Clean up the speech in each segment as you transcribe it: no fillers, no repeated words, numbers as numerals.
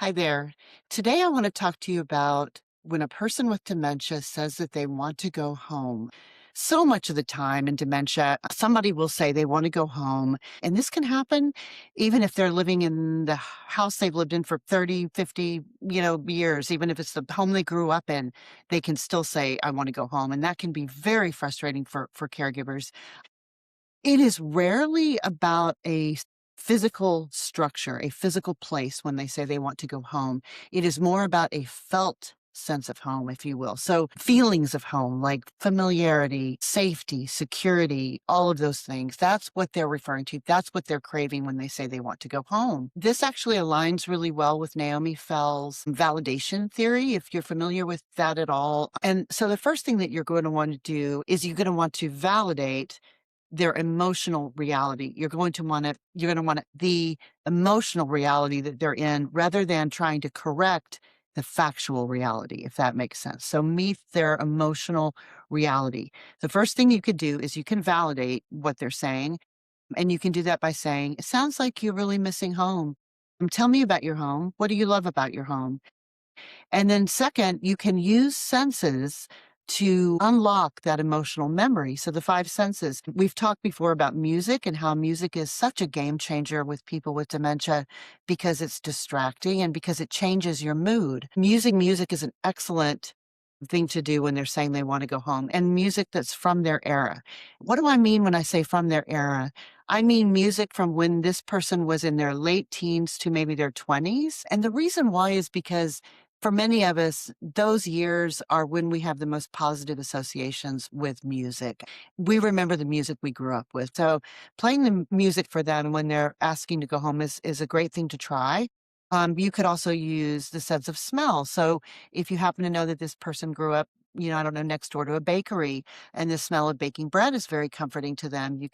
Hi there. Today, I want to talk to you about when a person with dementia says that they want to go home. So much of the time in dementia, somebody will say they want to go home. And this can happen even if they're living in the house they've lived in for 30, 50, years. Even if it's the home they grew up in, they can still say, I want to go home. And that can be very frustrating for caregivers. It is rarely about physical structure, a physical place when they say they want to go home. It is more about a felt sense of home, if you will. So feelings of home, like familiarity, safety, security, all of those things. That's what they're referring to. That's what they're craving when they say they want to go home. This actually aligns really well with Naomi Fell's validation theory, if you're familiar with that at all. And so the first thing that you're going to want to do is you're going to want to validate their emotional reality. You're going to want the emotional reality that they're in rather than trying to correct the factual reality, if that makes sense. So meet their emotional reality. The first thing you could do is you can validate what they're saying. And you can do that by saying, it sounds like you're really missing home. Tell me about your home. What do you love about your home? And then second, you can use senses to unlock that emotional memory. So the five senses, we've talked before about music and how music is such a game changer with people with dementia because it's distracting and because it changes your mood. Using music is an excellent thing to do when they're saying they want to go home, and music that's from their era. What do I mean when I say from their era? I mean music from when this person was in their late teens to maybe their 20s. And the reason why is because for many of us, those years are when we have the most positive associations with music. We remember the music we grew up with. So playing the music for them when they're asking to go home is a great thing to try. You could also use the sense of smell. So if you happen to know that this person grew up, I don't know, next door to a bakery, and the smell of baking bread is very comforting to them, you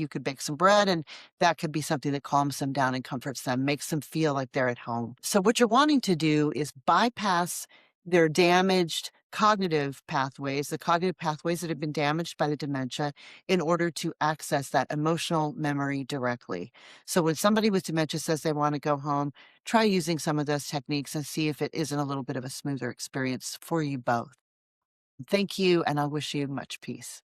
could bake some bread, and that could be something that calms them down and comforts them, makes them feel like they're at home. So what you're wanting to do is bypass their damaged the cognitive pathways that have been damaged by the dementia in order to access that emotional memory directly. So when somebody with dementia says they want to go home, try using some of those techniques and see if it isn't a little bit of a smoother experience for you both. Thank you, and I wish you much peace.